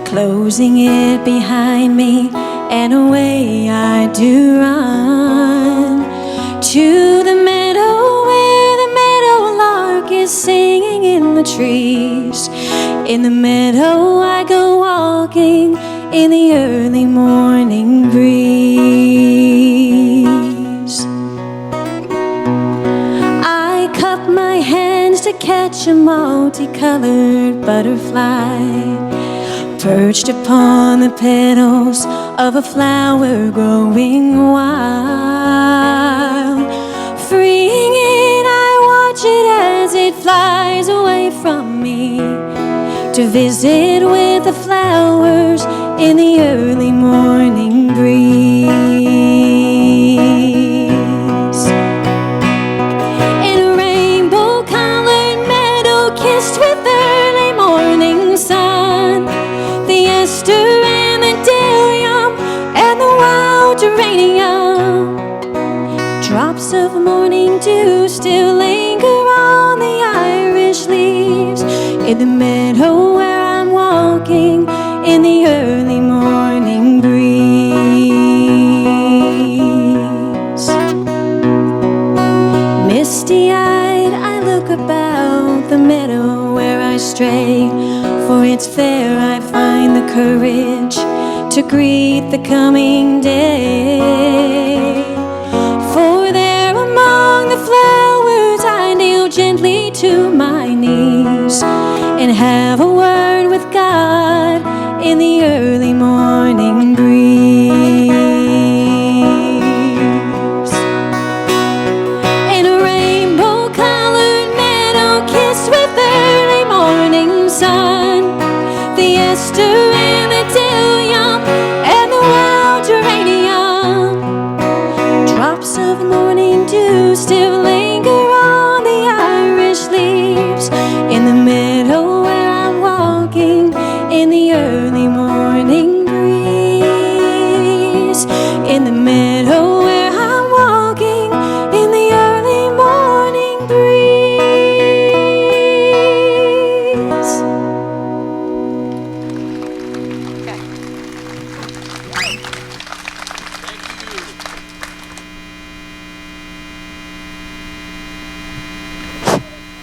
closing it behind me, and away I do run to the meadow where the meadowlark is singing in the trees. In the meadow I go walking in the early morning breeze. I cup my hands to catch a multicolored butterfly perched upon the petals of a flower growing wild. Freeing it, I watch it as it flies away from me to visit with the flowers in the early morning breeze. In a rainbow-colored meadow kissed with early morning sun, the aster and the dahlia and the wild geranium, drops of morning dew still linger on the Irish leaves. In the meadow where I'm walking in the early morning breeze. Misty-eyed I look about the meadow where I stray, for it's there I find the courage to greet the coming day. For there among the flowers I kneel gently to my knees and have a word with God in the early morning breeze. In a rainbow-colored meadow kissed with early morning sun, the aster and the dahlia and the wild geranium, drops of morning dew still linger on the Irish leaves. In the meadow where I'm walking in the early morning breeze. In the meadow where I'm walking in the early morning breeze.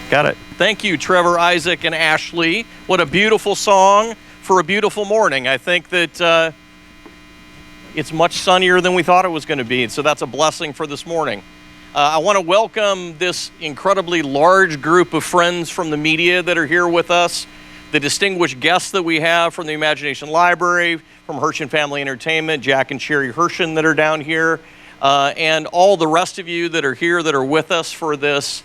Got it. Thank you, Trevor, Isaac, and Ashley. What a beautiful song for a beautiful morning. I think that it's much sunnier than we thought it was going to be, so that's a blessing for this morning. I want to welcome this incredibly large group of friends from the media that are here with us, the distinguished guests that we have from the Imagination Library, from Hershin Family Entertainment, Jack and Sherry Hershin that are down here, and all the rest of you that are here that are with us for this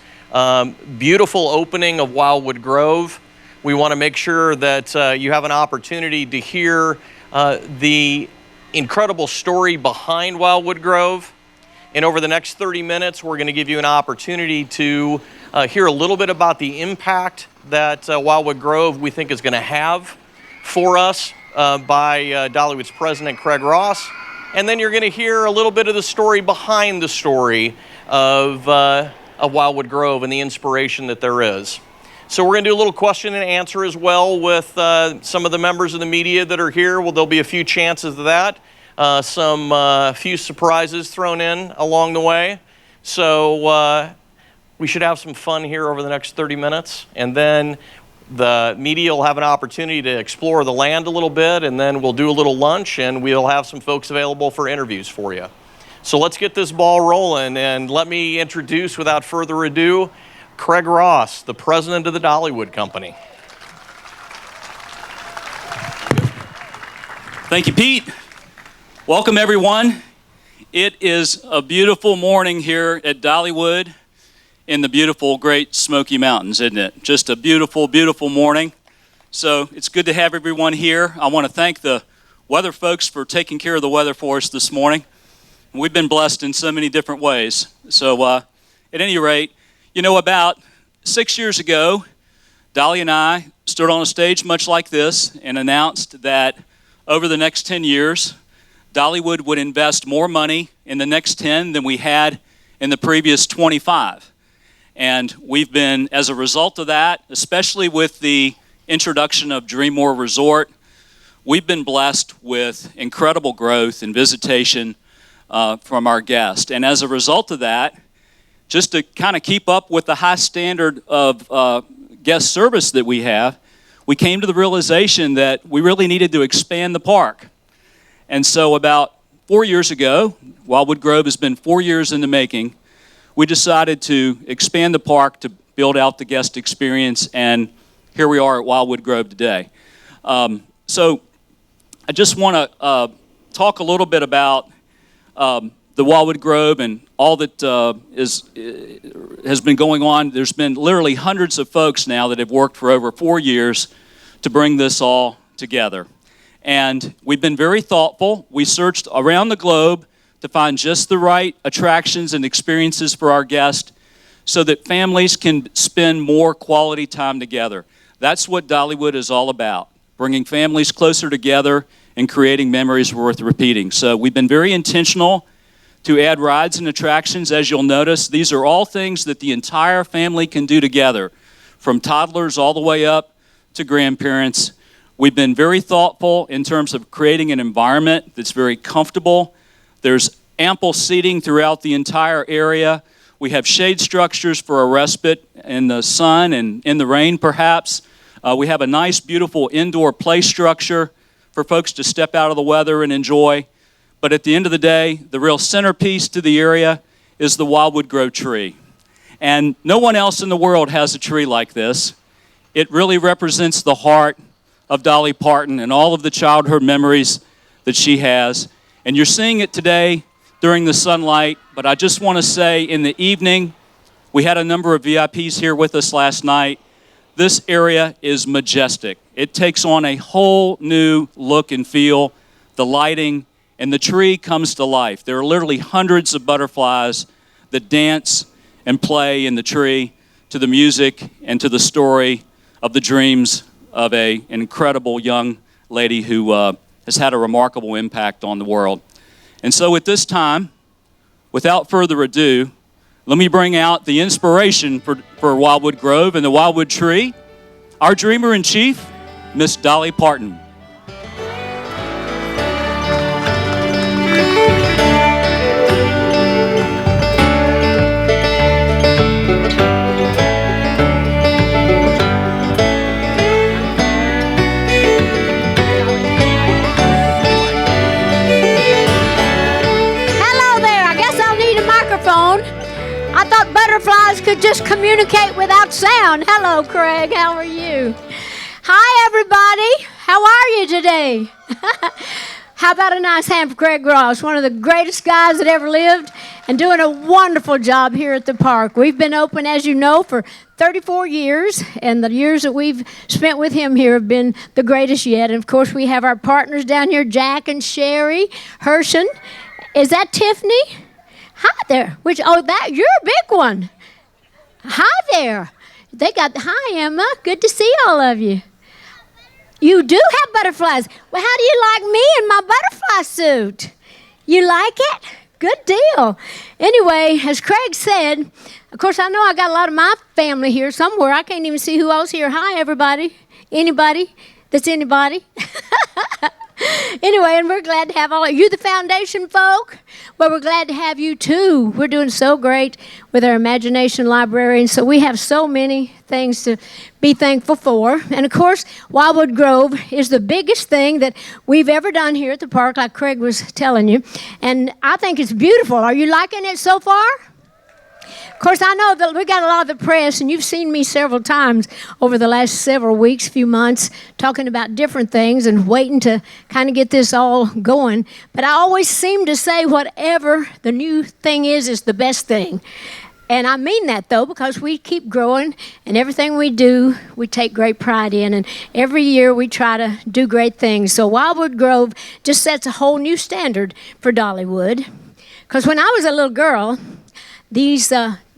beautiful opening of Wildwood Grove. We want to make sure that you have an opportunity to hear the incredible story behind Wildwood Grove. And over the next 30 minutes, we're going to give you an opportunity to hear a little bit about the impact that Wildwood Grove we think is going to have for us by Dollywood's president, Craig Ross. And then you're going to hear a little bit of the story behind the story of Wildwood Grove and the inspiration that there is. So we're going to do a little question and answer as well with some of the members of the media that are here. Well, there'll be a few chances of that. Some few surprises thrown in along the way. So we should have some fun here over the next 30 minutes. And then the media will have an opportunity to explore the land a little bit, and then we'll do a little lunch, and we'll have some folks available for interviews for you. So let's get this ball rolling, and let me introduce, without further ado, Craig Ross, the president of the Dollywood Company. Thank you, Pete. Welcome, everyone. It is a beautiful morning here at Dollywood in the beautiful, great Smoky Mountains, isn't it? Just a beautiful, beautiful morning. So it's good to have everyone here. I want to thank the weather folks for taking care of the weather for us this morning. We've been blessed in so many different ways. So at any rate, you know, about 6 years ago, Dolly and I stood on a stage much like this and announced that over the next 10 years, Dollywood would invest more money in the next 10 than we had in the previous 25. And we've been, as a result of that, especially with the introduction of Dreammore Resort, we've been blessed with incredible growth and visitation from our guests. And as a result of that, just to kind of keep up with the high standard of guest service that we have, we came to the realization that we really needed to expand the park. And so about 4 years ago, Wildwood Grove has been 4 years in the making, we decided to expand the park to build out the guest experience, and here we are at Wildwood Grove today. So I just want to talk a little bit about the Wildwood Grove and all that has been going on. There's been literally hundreds of folks now that have worked for over 4 years to bring this all together. And we've been very thoughtful. We searched around the globe to find just the right attractions and experiences for our guests so that families can spend more quality time together. That's what Dollywood is all about, bringing families closer together and creating memories worth repeating. So we've been very intentional to add rides and attractions. As you'll notice, these are all things that the entire family can do together, from toddlers all the way up to grandparents. We've been very thoughtful in terms of creating an environment that's very comfortable. There's ample seating throughout the entire area. We have shade structures for a respite in the sun and in the rain, perhaps. We have a nice, beautiful indoor play structure for folks to step out of the weather and enjoy. But at the end of the day, the real centerpiece to the area is the Wildwood Grove tree. And no one else in the world has a tree like this. It really represents the heart of Dolly Parton and all of the childhood memories that she has. And you're seeing it today during the sunlight, but I just want to say in the evening, we had a number of VIPs here with us last night. This area is majestic. It takes on a whole new look and feel. The lighting and the tree comes to life. There are literally hundreds of butterflies that dance and play in the tree to the music and to the story of the dreams of an incredible young lady who has had a remarkable impact on the world. And so at this time, without further ado, let me bring out the inspiration for Wildwood Grove and the Wildwood Tree, our Dreamer-in-Chief, Miss Dolly Parton. I thought butterflies could just communicate without sound. Hello, Craig. How are you? Hi, everybody. How are you today? How about a nice hand for Craig Ross, one of the greatest guys that ever lived and doing a wonderful job here at the park. We've been open, as you know, for 34 years, and the years that we've spent with him here have been the greatest yet. And, of course, we have our partners down here, Jack and Sherry Hershon. Is that Tiffany? Hi there. You're a big one. Hi there. Hi, Emma. Good to see all of you. You do have butterflies. Well, how do you like me in my butterfly suit? You like it? Good deal. Anyway, as Craig said, of course, I know I got a lot of my family here somewhere. I can't even see who else here. Hi, everybody. Anybody? That's anybody? Anyway, and we're glad to have all of you, the foundation folk. Well, we're glad to have you, too. We're doing so great with our Imagination Library, and so we have so many things to be thankful for. And, of course, Wildwood Grove is the biggest thing that we've ever done here at the park, like Craig was telling you. And I think it's beautiful. Are you liking it so far? Of course, I know that we got a lot of the press, and you've seen me several times over the last several weeks, few months, talking about different things and waiting to kind of get this all going. But I always seem to say whatever the new thing is the best thing. And I mean that, though, because we keep growing, and everything we do, we take great pride in. And every year we try to do great things. So Wildwood Grove just sets a whole new standard for Dollywood. Because when I was a little girl, these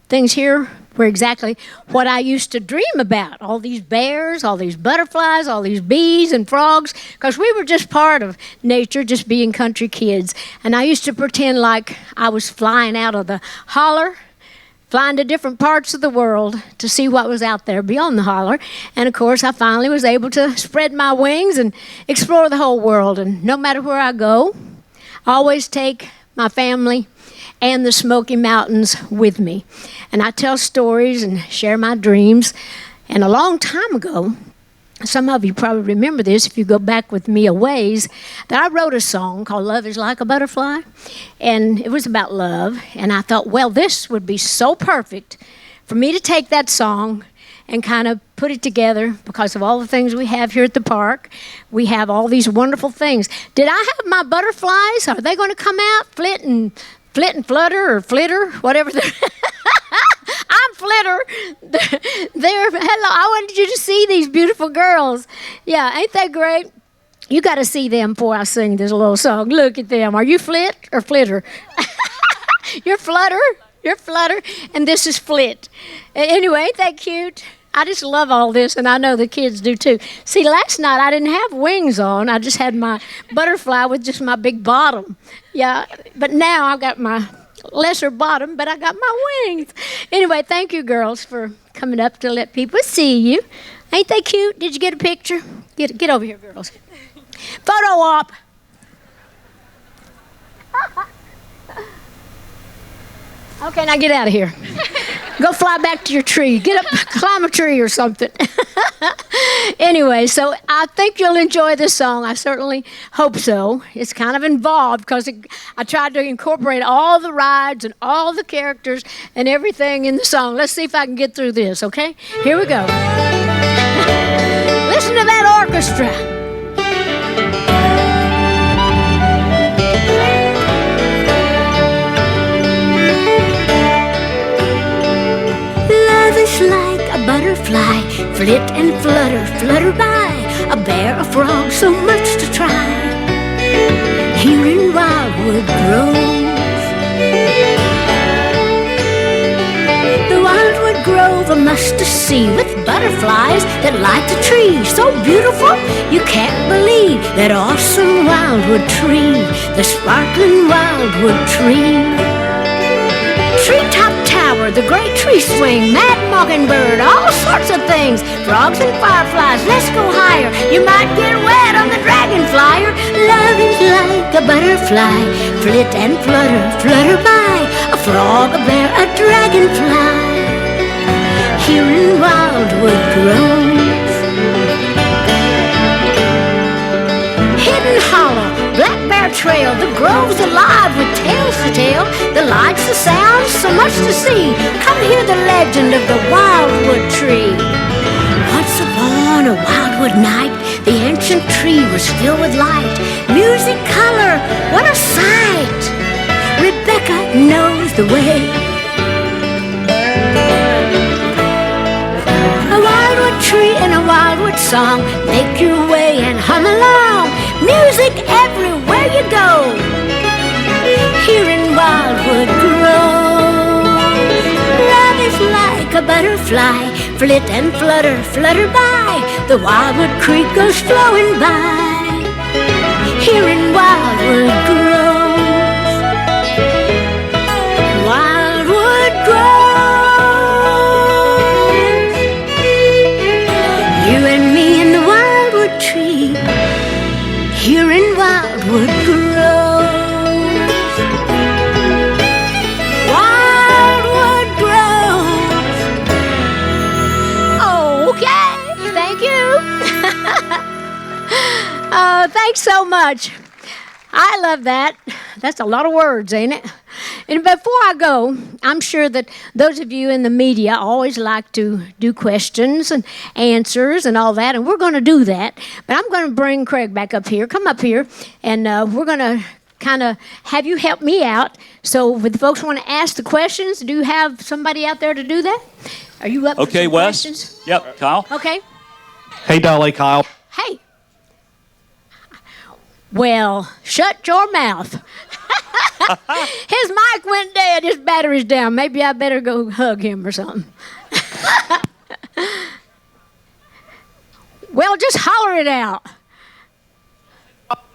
things here were exactly what I used to dream about. All these bears, all these butterflies, all these bees and frogs, because we were just part of nature, just being country kids. And I used to pretend like I was flying out of the holler, flying to different parts of the world to see what was out there beyond the holler. And of course, I finally was able to spread my wings and explore the whole world. And no matter where I go, I always take my family and the Smoky Mountains with me. And I tell stories and share my dreams. And a long time ago, some of you probably remember this if you go back with me a ways, that I wrote a song called Love is Like a Butterfly, and it was about love. And I thought, well, this would be so perfect for me to take that song and kind of put it together because of all the things we have here at the park. We have all these wonderful things. Did I have my butterflies? Are they going to come out? Flit and flutter or flitter, whatever they're... I'm Flitter. Hello, I wanted you to see these beautiful girls. Yeah, ain't they great? You got to see them before I sing this little song. Look at them. Are you Flit or Flitter? You're Flutter. You're Flutter. And this is Flit. Anyway, ain't that cute? I just love all this, and I know the kids do too. See, last night I didn't have wings on. I just had my butterfly with just my big bottom. Yeah, but now I've got my lesser bottom, but I got my wings. Anyway, thank you, girls, for coming up to let people see you. Ain't they cute? Did you get a picture? Get over here, girls. Photo op. Okay, now get out of here. Go fly back to your tree. Get up, climb a tree or something. Anyway, so I think you'll enjoy this song. I certainly hope so. It's kind of involved because I tried to incorporate all the rides and all the characters and everything in the song. Let's see if I can get through this, okay? Here we go. Listen to that orchestra. Like a butterfly, flit and flutter, flutter by. A bear, a frog, so much to try. Here in Wildwood Grove, the Wildwood Grove, a must-to-see with butterflies that light the tree. So beautiful, you can't believe that awesome Wildwood Tree, the sparkling Wildwood Tree. Treetop tower, the great tree swing, mad mockingbird, all sorts of things. Frogs and fireflies, let's go higher. You might get wet on the dragonflyer. Love is like a butterfly, flit and flutter, flutter by. A frog, a bear, a dragonfly. Here in Wildwood Grove. Hidden Hollow, Black Bear Trail, the grove's alive with tales to tell, the lights, the sounds, so much to see. Come hear the legend of the Wildwood Tree. Once upon a wildwood night, the ancient tree was filled with light. Music, color, what a sight! Rebecca knows the way. A wildwood tree and a wildwood song, make your way and hum along. Music everywhere you go, here in Wildwood Grove. Love is like a butterfly, flit and flutter, flutter by. The Wildwood Creek goes flowing by, here in Wildwood Grove. Wildwood Grove. You and me in the Wildwood Tree, here in Wildwood Grove. Wildwood Grove. Okay, thank you. Oh, thanks so much. I love that. That's a lot of words, ain't it? And before I go, I'm sure that those of you in the media always like to do questions and answers and all that, and we're going to do that. But I'm going to bring Craig back up here. Come up here, and we're going to kind of have you help me out. So if the folks want to ask the questions, do you have somebody out there to do that? Are you up for some Wes. questions? Yep, Kyle. Okay. Hey, Dolly, Kyle. Hey. Well, shut your mouth. His mic went dead. His battery's down. Maybe I better go hug him or something. Well, just holler it out.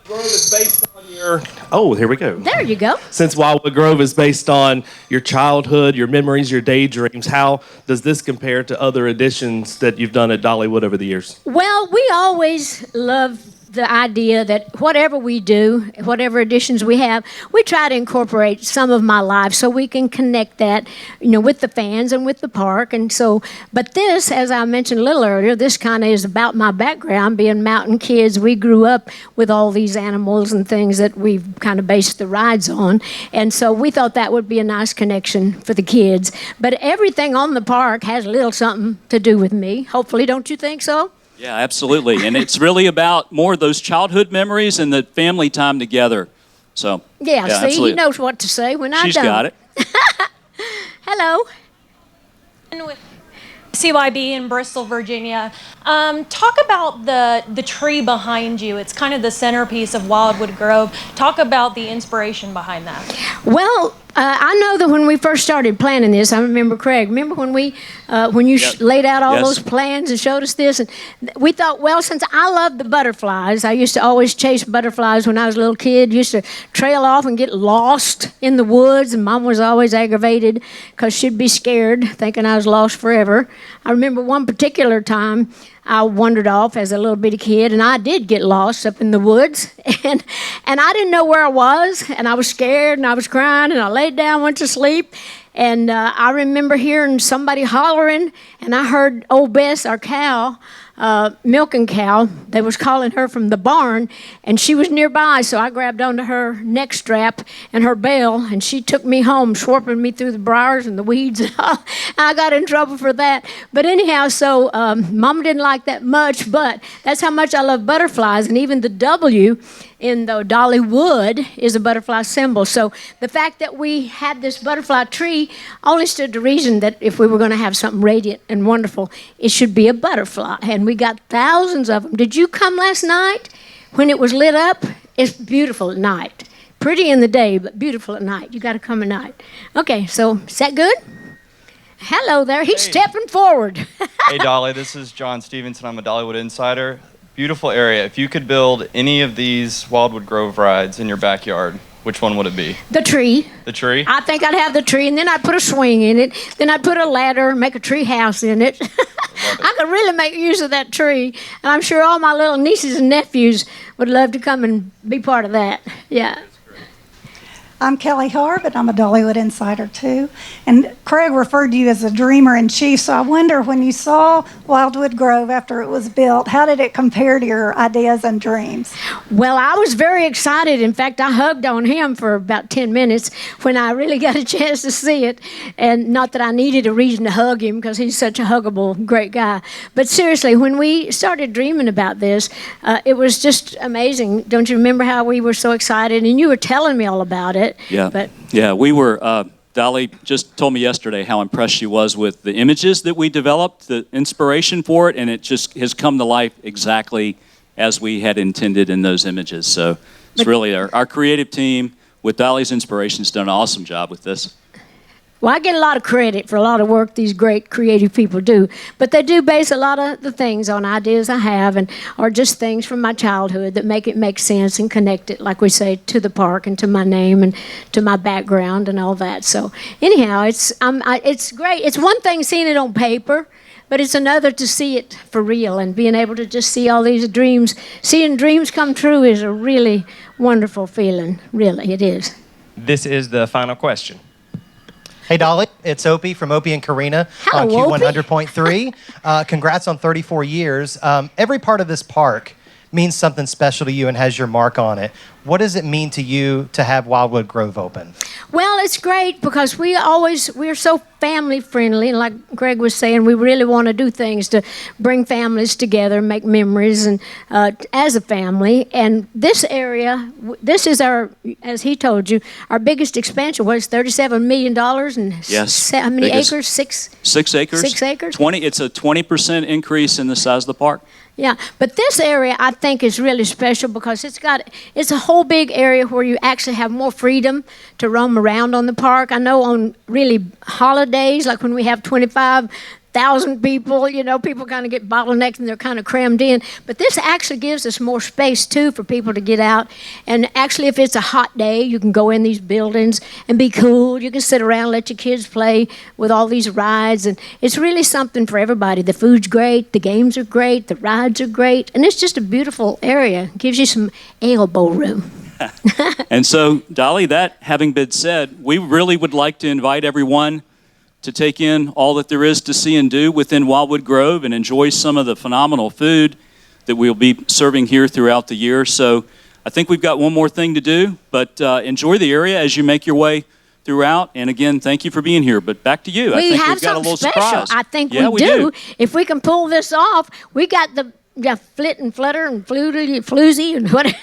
Grove is based on your. Oh, here we go. There you go. Since Wildwood Grove is based on your childhood, your memories, your daydreams, how does this compare to other additions that you've done at Dollywood over the years? Well, we always love the idea that whatever we do, whatever additions we have, we try to incorporate some of my life so we can connect that, with the fans and with the park. And so, but this, as I mentioned a little earlier, this kind of is about my background, being mountain kids. We grew up with all these animals and things that we've kind of based the rides on. And so we thought that would be a nice connection for the kids. But everything on the park has a little something to do with me. Hopefully, don't you think so? Yeah, absolutely. And it's really about more of those childhood memories and the family time together. So, Yeah, see, absolutely. he knows what to say when I don't. She's got it. Hello. And with CYB in Bristol, Virginia. Talk about the tree behind you. It's kind of the centerpiece of Wildwood Grove. Talk about the inspiration behind that. Well, I know that when we first started planning this, I remember Craig. Remember when you laid out all those plans and showed us this, and we thought, well, since I love the butterflies, I used to always chase butterflies when I was a little kid. Used to trail off and get lost in the woods, and Mom was always aggravated because she'd be scared, thinking I was lost forever. I remember one particular time I wandered off as a little bitty kid, and I did get lost up in the woods, and I didn't know where I was, and I was scared, and I was crying, and I laid down, went to sleep, and I remember hearing somebody hollering, and I heard old Bess, our cow, milking cow, they was calling her from the barn, and she was nearby, so I grabbed onto her neck strap and her bell, and she took me home, swarping me through the briars and the weeds, and I got in trouble for that. But anyhow, so Mama didn't like that much, but that's how much I love butterflies, and even the W in the Dollywood is a butterfly symbol. So the fact that we had this butterfly tree only stood to reason that if we were going to have something radiant and wonderful, it should be a butterfly. And we got thousands of them. Did you come last night when it was lit up? It's beautiful at night. Pretty in the day, but beautiful at night. You got to come at night. Okay, so is that good? Hello there. He's stepping forward. Hey, Dolly, this is John Stevenson. I'm a Dollywood insider. Beautiful area. If you could build any of these Wildwood Grove rides in your backyard, which one would it be? The tree. The tree? I think I'd have the tree, and then I'd put a swing in it. Then I'd put a ladder, make a tree house in it. I could really make use of that tree, and I'm sure all my little nieces and nephews would love to come and be part of that. Yeah. I'm Kelly Harb, I'm a Dollywood insider too. And Craig referred to you as a dreamer in chief, so I wonder, when you saw Wildwood Grove after it was built, how did it compare to your ideas and dreams? Well, I was very excited. In fact, I hugged on him for about 10 minutes when I really got a chance to see it. And not that I needed a reason to hug him, because he's such a huggable, great guy. But seriously, when we started dreaming about this, it was just amazing. Don't you remember how we were so excited? And you were telling me all about it. Yeah, we were, Dolly just told me yesterday how impressed she was with the images that we developed, the inspiration for it, and it just has come to life exactly as we had intended in those images. So it's really our creative team with Dolly's inspiration has done an awesome job with this. Well, I get a lot of credit for a lot of work these great creative people do, but they do base a lot of the things on ideas I have, and or just things from my childhood that make it make sense and connect it, like we say, to the park and to my name and to my background and all that. So anyhow, it's great. It's one thing seeing it on paper, but it's another to see it for real, and being able to just see all these dreams. Seeing dreams come true is a really wonderful feeling. Really, it is. This is the final question. Hey, Dolly, it's Opie from Opie and Karina on Hello, Q100.3. Congrats on 34 years. Every part of this park means something special to you and has your mark on it. What does it mean to you to have Wildwood Grove open? Well, it's great because we're so family friendly, and like Greg was saying, we really want to do things to bring families together, make memories, and as a family. And this area, this is our, as he told you, our biggest expansion was $37 million and Yes. how many Biggest. acres? 6 acres. 6 acres. It's a 20% increase in the size of the park. Yeah, but this area I think is really special because it's a whole big area where you actually have more freedom to roam around on the park. I know on really holidays, like when we have 25,000 1,000 people. You know, people kind of get bottlenecked and they're kind of crammed in. But this actually gives us more space, too, for people to get out. And actually, if it's a hot day, you can go in these buildings and be cool. You can sit around, let your kids play with all these rides. And it's really something for everybody. The food's great. The games are great. The rides are great. And it's just a beautiful area. It gives you some elbow room. And so, Dolly, that having been said, we really would like to invite everyone to take in all that there is to see and do within Wildwood Grove and enjoy some of the phenomenal food that we'll be serving here throughout the year. So I think we've got one more thing to do, but enjoy the area as you make your way throughout. And again, thank you for being here. But back to you. I think we've got a little special. surprise. I think yeah, we do. If we can pull this off, we got the Flit and Flutter and Floozy and whatever.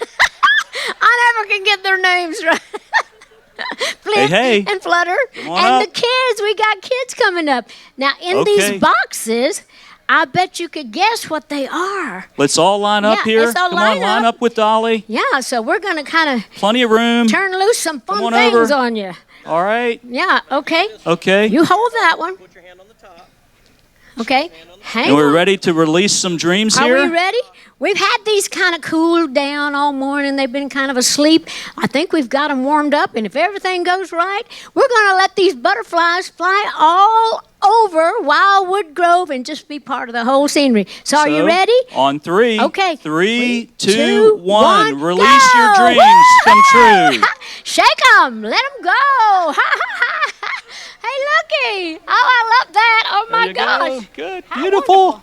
I never can get their names right. Flit and Flutter. And the kids, we got kids coming up. Now, in these boxes, I bet you could guess what they are. Let's all line up here. Let's all Come on, line up with Dolly. Yeah, so we're going to kind of plenty of room. Turn loose some fun things on you. All right. Yeah, okay. Okay. You hold that one. Put your hand on the top. Okay. Hang and we're on. ready to release some dreams here. Are we ready? We've had these kind of cooled down all morning. They've been kind of asleep. I think we've got them warmed up, and if everything goes right, we're going to let these butterflies fly all over Wildwood Grove and just be part of the whole scenery. So are you ready? On three. Okay. 3, 2, 1. Release go. your dreams. Come true. Shake them. Let them go. Hey, looky. Oh, I love that. Oh, my gosh. Go. Good. Beautiful. Wonderful.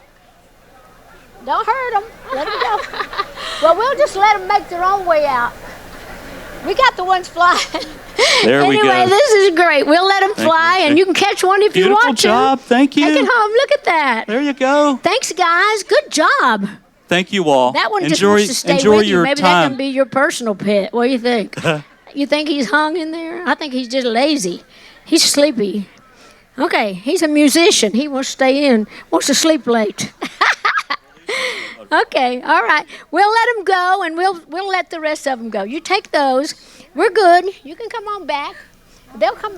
Don't hurt them. Let them go. Well, we'll just let them make their own way out. We got the ones flying. There we go. Anyway, this is great. We'll let them fly, and you can catch one if you want to. Beautiful job. Thank you. Take it home. Look at that. There you go. Thanks, guys. Good job. Thank you all. That one just enjoy, wants to stay enjoy with you. your Maybe time. that can be your personal pet. What do you think? You think he's hung in there? I think he's just lazy. He's sleepy. Okay, he's a musician. He wants to stay in, wants to sleep late. Okay, all right. We'll let him go, and we'll let the rest of them go. You take those. We're good. You can come on back. They'll come.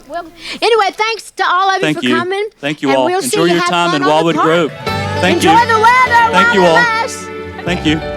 Anyway, thanks to all of you for coming. Thank you and all. We'll Enjoy your time in Wildwood Grove. Thank Enjoy you. the weather. Thank you all. Lasts. Thank you.